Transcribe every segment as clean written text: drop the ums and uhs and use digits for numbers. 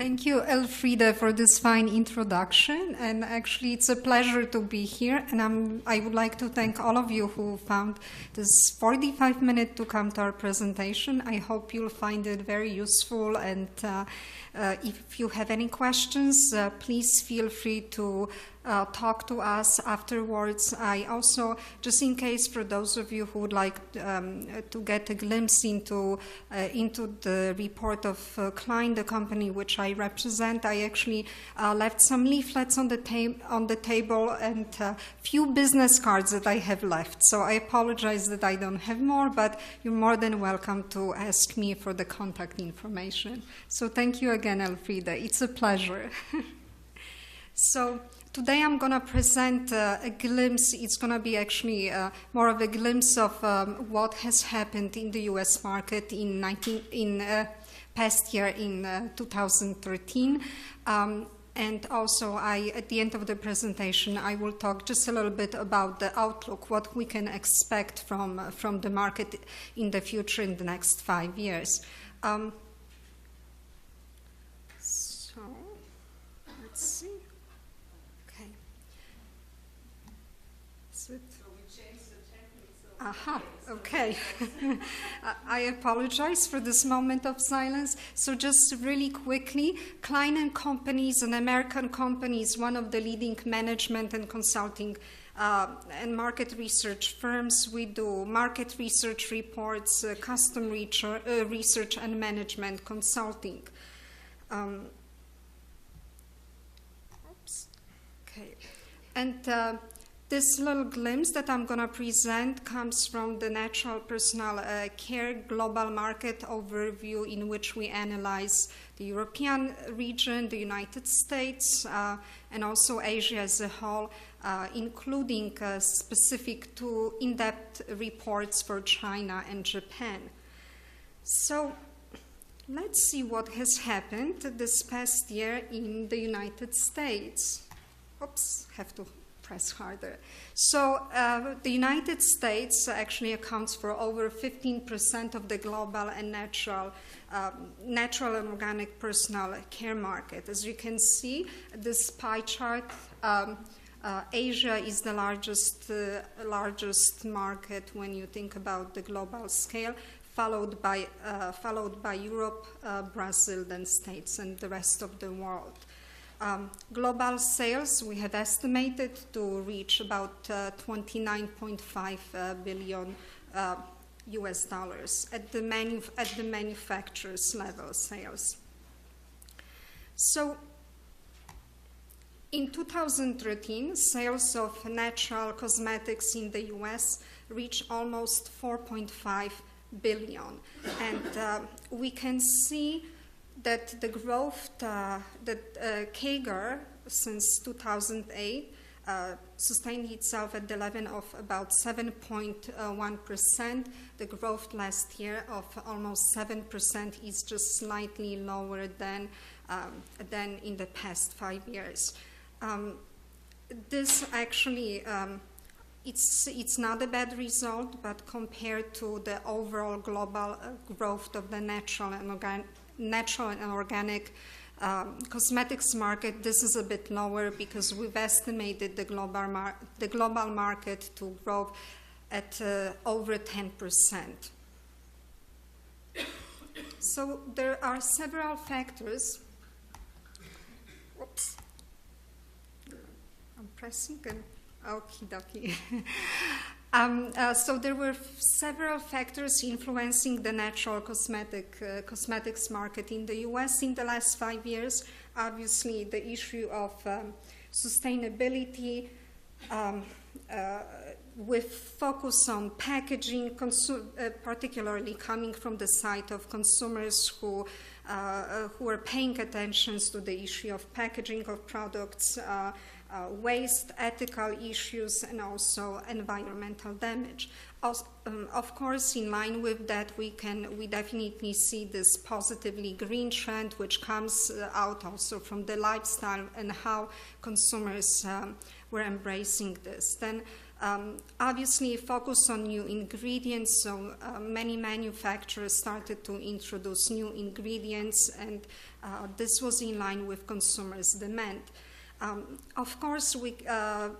Thank you, Elfriede, for this fine introduction. And actually, it's a pleasure to be here. And I would like to thank all of you who found this 45 minutes to come to our presentation. I hope you'll find it very useful. And if you have any questions, please feel free to talk to us afterwards. I also, just in case for those of you who would like to get a glimpse into the report of Kline, the company which I represent, I actually left some leaflets on the table and few business cards that I have left. So I apologize that I don't have more, but you're more than welcome to ask me for the contact information. So thank you again, Elfriede. It's a pleasure. So today I'm going to present a glimpse. It's going to be actually more of a glimpse of what has happened in the U.S. market in past year in 2013. And also, at the end of the presentation, I will talk just a little bit about the outlook, what we can expect from the market in the future in the next 5 years. So let's see. Aha, okay. I apologize for this moment of silence. So just really quickly, Kline & Company is an American company, is one of the leading management and consulting and market research firms. We do market research reports, custom research and management consulting. Oops. Okay. And this little glimpse that I'm going to present comes from the Natural Personal Care Global Market Overview, in which we analyze the European region, the United States, and also Asia as a whole, including specific to in-depth reports for China and Japan. So let's see what has happened this past year in the United States. Oops, have to press harder. So the United States actually accounts for over 15% of the global and natural and organic personal care market. As you can see, this pie chart, Asia is the largest market when you think about the global scale, followed by Europe, Brazil, then States, and the rest of the world. Global sales, we have estimated to reach about 29.5 billion US dollars at the manufacturer's level sales. So in 2013, sales of natural cosmetics in the US reached almost 4.5 billion. And we can see that the growth, CAGR since 2008 sustained itself at the level of about 7.1%. The growth last year of almost 7% is just slightly lower than in the past 5 years. This actually, it's not a bad result, but compared to the overall global growth of the natural and organic cosmetics market, this is a bit lower because we've estimated the global market to grow at over 10%. So there are several factors. Whoops. I'm pressing and okie dokie. So there were several factors influencing the natural cosmetics market in the US in the last 5 years. Obviously, the issue of sustainability with focus on packaging, particularly coming from the side of consumers who are paying attention to the issue of packaging of products, waste, ethical issues, and also environmental damage. Of course, in line with that, we definitely see this positively green trend, which comes out also from the lifestyle and how consumers were embracing this. Then Obviously, focus on new ingredients, so many manufacturers started to introduce new ingredients, and this was in line with consumers' demand. Of course,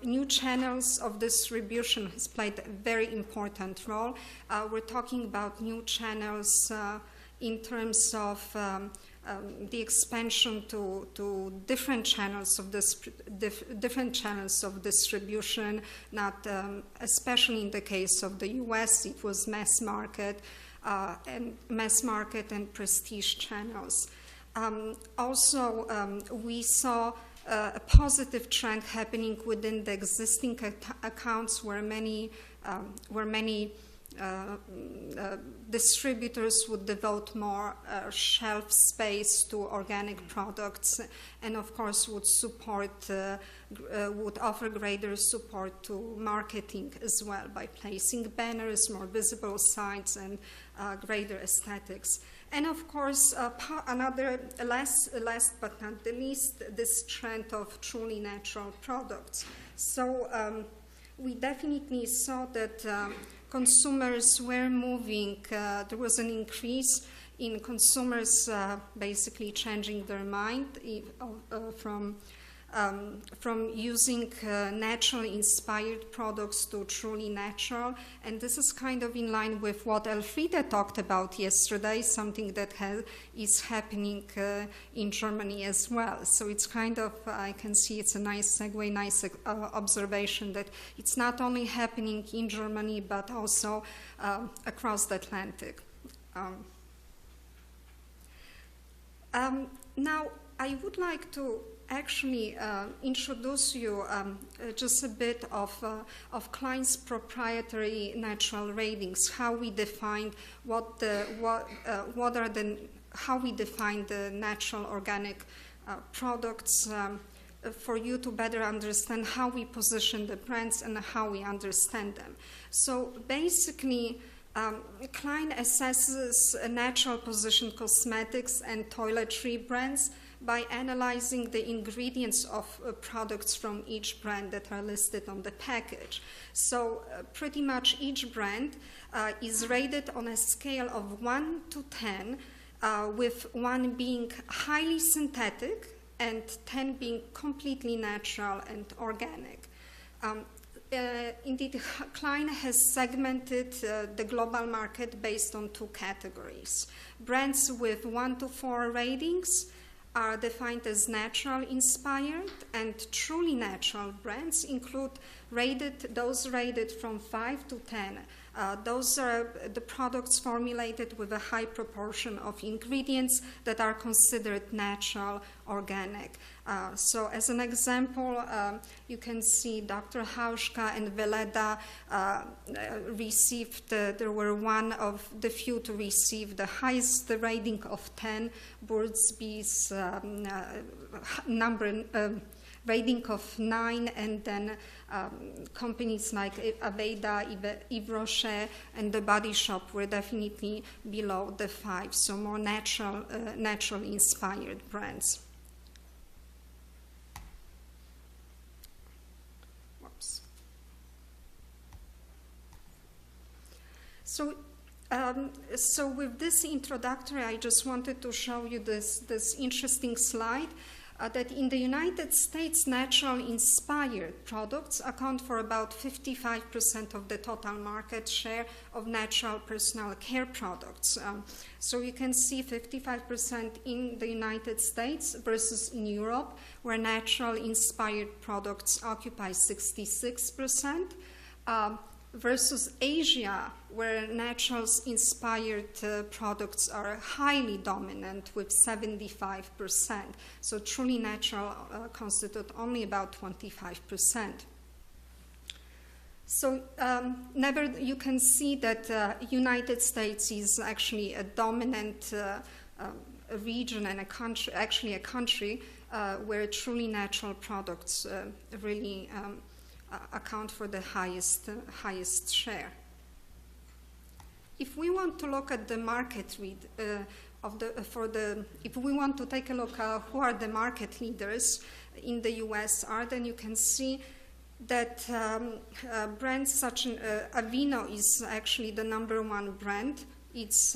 new channels of distribution has played a very important role. We're talking about new channels in terms of the expansion to different channels of different channels of distribution. Not especially in the case of the U.S., it was mass market and prestige channels. Also, we saw a positive trend happening within the existing accounts, where many distributors would devote more shelf space to organic products, and of course would offer greater support to marketing as well by placing banners, more visible signs, and greater aesthetics. And of course, another last but not the least, this trend of truly natural products. So we definitely saw that consumers were moving. There was an increase in consumers basically changing their mind from using naturally inspired products to truly natural. And this is kind of in line with what Elfriede talked about yesterday, something that is happening in Germany as well. So it's kind of, I can see it's a nice segue, nice observation that it's not only happening in Germany, but also across the Atlantic. Now, I would like to actually introduce you just a bit of Kline's proprietary natural ratings, how we define how we define the natural organic products, for you to better understand how we position the brands and how we understand them. So basically, Kline assesses natural position cosmetics and toiletry brands by analyzing the ingredients of products from each brand that are listed on the package. So pretty much each brand is rated on a scale of 1 to 10, with 1 being highly synthetic and 10 being completely natural and organic. Indeed, Kline has segmented the global market based on 2 categories. Brands with 1 to 4 ratings are defined as natural inspired, and truly natural brands include those rated from 5 to 10. Those are the products formulated with a high proportion of ingredients that are considered natural, organic. So as an example, you can see Dr. Hauschka and Veleda they were one of the few to receive the highest rating of 10, Burt's Bees rating of 9, and then companies like Aveda, Yves Rocher, and The Body Shop were definitely below the 5, so more naturally inspired brands. Whoops. So with this introductory, I just wanted to show you this interesting slide. That in the United States, natural inspired products account for about 55% of the total market share of natural personal care products. So you can see 55% in the United States versus in Europe, where natural inspired products occupy 66%. Versus Asia, where naturals inspired products are highly dominant with 75%. So truly natural constitute only about 25%. So you can see that United States is actually a dominant region and a country where truly natural products really account for the highest share. If we want to look at the market if we want to take a look who are the market leaders in the US then you can see that brands such as Aveeno is actually the #1 brand. It's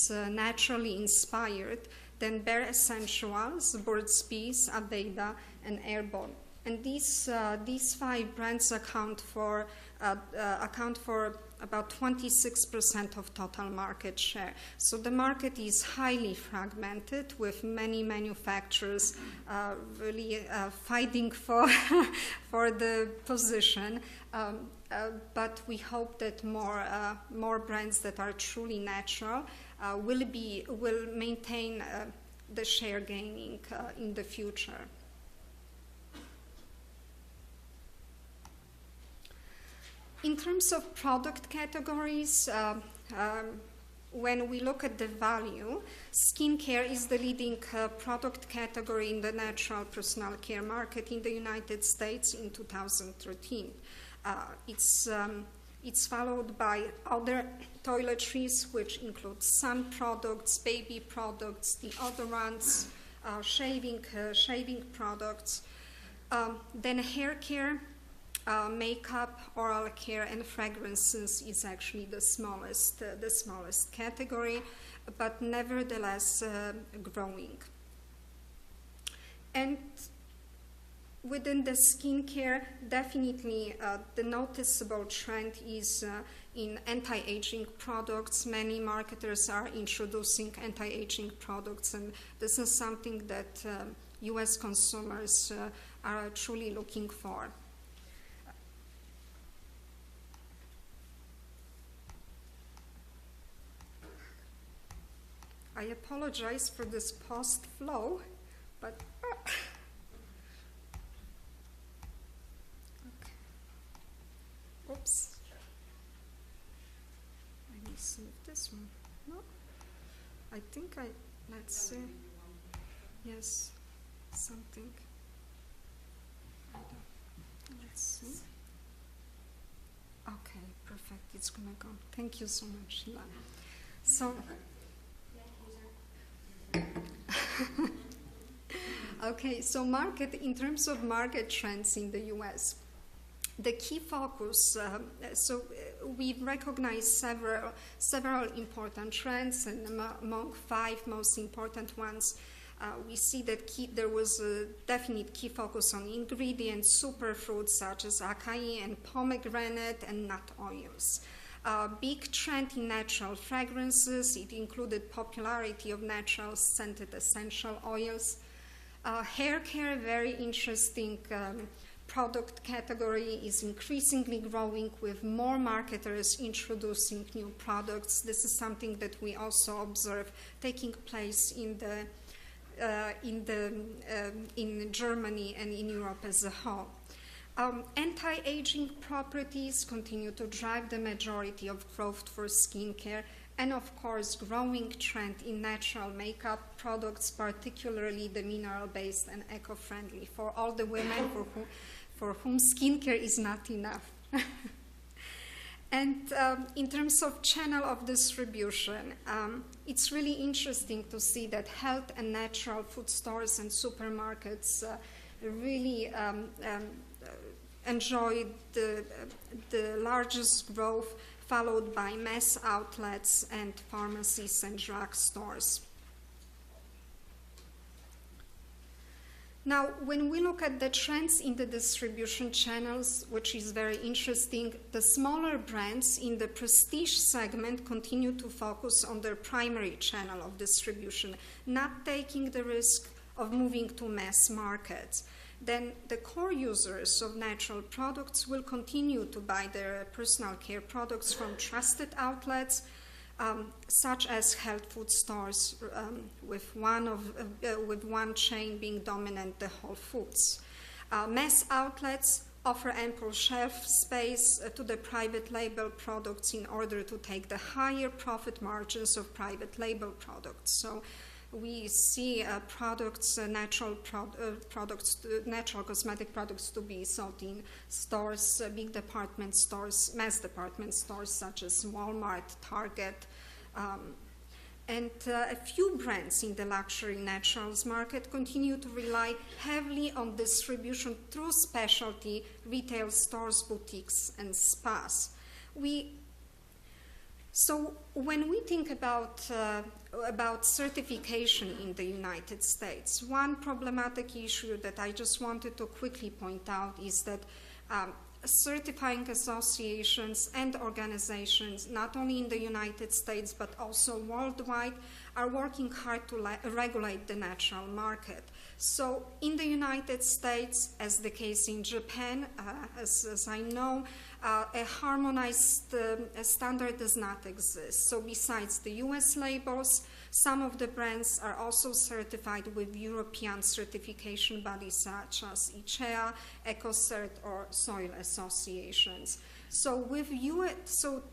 naturally inspired. Then Bare Essentials, Burt's Bees, Aveda, and Airborne. And these 5 brands account for about 26% of total market share. So the market is highly fragmented, with many manufacturers really fighting for for the position. But we hope that more brands that are truly natural will maintain the share gaining in the future. In terms of product categories, when we look at the value, skincare is the leading product category in the natural personal care market in the United States in 2013. It's followed by other toiletries, which include sun products, baby products, deodorants, shaving products. Then hair care, makeup, oral care, and fragrances is actually the smallest category, but nevertheless growing. And within the skincare, definitely the noticeable trend is in anti-aging products. Many marketers are introducing anti-aging products, and this is something that US consumers are truly looking for. I apologize for this paused flow, but okay. Oops. Let me see if this one. No, I think let's see. Yes, something. Let's see. Okay, perfect. It's gonna go. Thank you so much, Sheila. So. Okay, so in terms of market trends in the US, the key focus, we recognize several important trends, and among 5 most important ones, we see that there was a definite key focus on ingredients, superfruits such as acai and pomegranate and nut oils. Big trend in natural fragrances. It included popularity of natural scented essential oils. Hair care, very interesting product category, is increasingly growing with more marketers introducing new products. This is something that we also observe taking place in Germany and in Europe as a whole. Anti-aging properties continue to drive the majority of growth for skincare, and of course growing trend in natural makeup products, particularly the mineral-based and eco-friendly, for all the women for whom skincare is not enough. And in terms of channel of distribution, it's really interesting to see that health and natural food stores and supermarkets really enjoyed the largest growth, followed by mass outlets and pharmacies and drugstores. Now, when we look at the trends in the distribution channels, which is very interesting, the smaller brands in the prestige segment continue to focus on their primary channel of distribution, not taking the risk of moving to mass markets. Then the core users of natural products will continue to buy their personal care products from trusted outlets, such as health food stores, with one chain being dominant, the Whole Foods. Mass outlets offer ample shelf space to the private label products in order to take the higher profit margins of private label products. So we see natural cosmetic products to be sold in stores, big department stores, mass department stores such as Walmart, Target. And a few brands in the luxury naturals market continue to rely heavily on distribution through specialty retail stores, boutiques, and spas. So when we think about certification in the United States, one problematic issue that I just wanted to quickly point out is that certifying associations and organizations, not only in the United States but also worldwide, are working hard to regulate the natural market. So in the United States, as the case in Japan, as I know, a harmonized standard does not exist. So besides the US labels, some of the brands are also certified with European certification bodies such as ICEA, EcoCert, or soil associations. So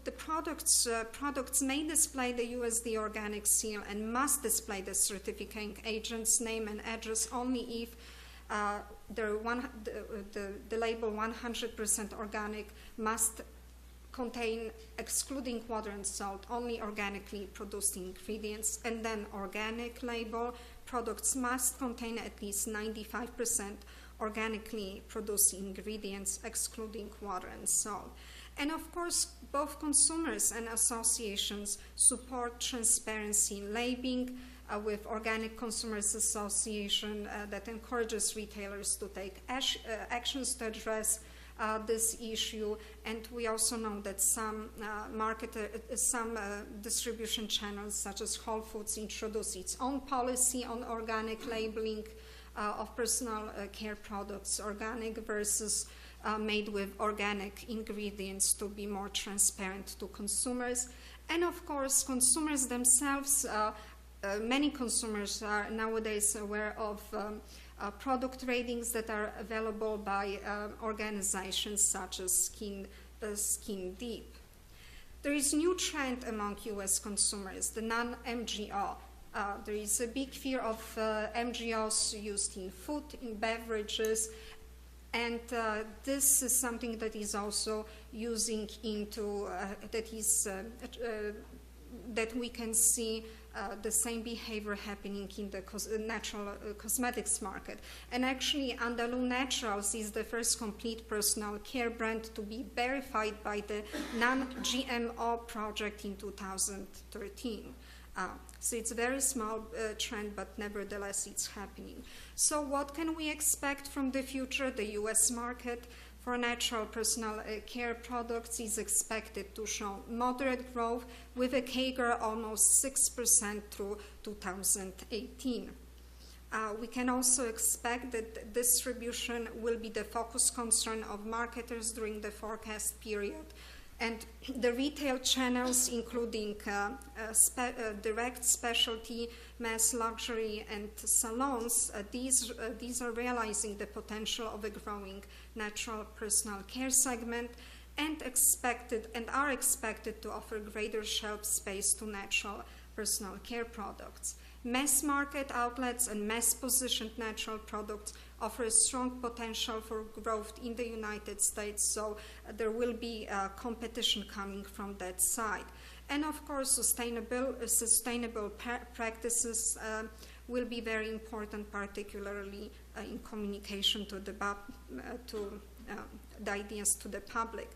the products may display the USD organic seal and must display the certifying agent's name and address only if the label 100% organic must contain, excluding water and salt, only organically produced ingredients, and then organic label products must contain at least 95% organically produced ingredients, excluding water and salt. And of course, both consumers and associations support transparency in labeling, with Organic Consumers Association that encourages retailers to take actions to address this issue. And we also know that some distribution channels, such as Whole Foods, introduce its own policy on organic labeling of personal care products, organic versus made with organic ingredients, to be more transparent to consumers. And of course, consumers themselves, many consumers are nowadays aware of product ratings that are available by organizations such as Skin Deep. There is a new trend among US consumers, the non-MGO. There is a big fear of MGOs used in food, in beverages, and this is something that is also using into, that we can see the same behavior happening in the natural cosmetics market. And actually, Andalou Naturals is the first complete personal care brand to be verified by the Non-GMO project in 2013. So it's a very small trend, but nevertheless it's happening. So what can we expect from the future? The US market for natural personal care products is expected to show moderate growth with a CAGR almost 6% through 2018. We can also expect that distribution will be the focus concern of marketers during the forecast period. And the retail channels, including direct specialty, mass luxury, and salons, these are realizing the potential of a growing natural personal care segment and are expected to offer greater shelf space to natural personal care products. Mass market outlets and mass-positioned natural products offer a strong potential for growth in the United States, so there will be competition coming from that side. And of course, sustainable practices will be very important, particularly in communication to the ideas to the public.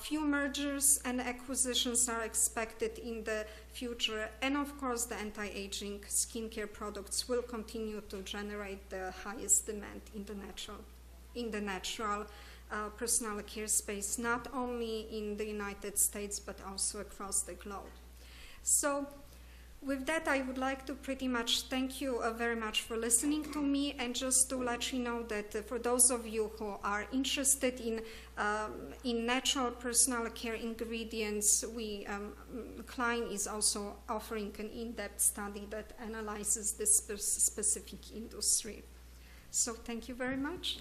Few mergers and acquisitions are expected in the future, and of course the anti-aging skincare products will continue to generate the highest demand in the natural personal care space, not only in the United States but also across the globe. So with that, I would like to pretty much thank you very much for listening to me, and just to let you know that for those of you who are interested in natural personal care ingredients, Kline is also offering an in-depth study that analyzes this specific industry. So thank you very much.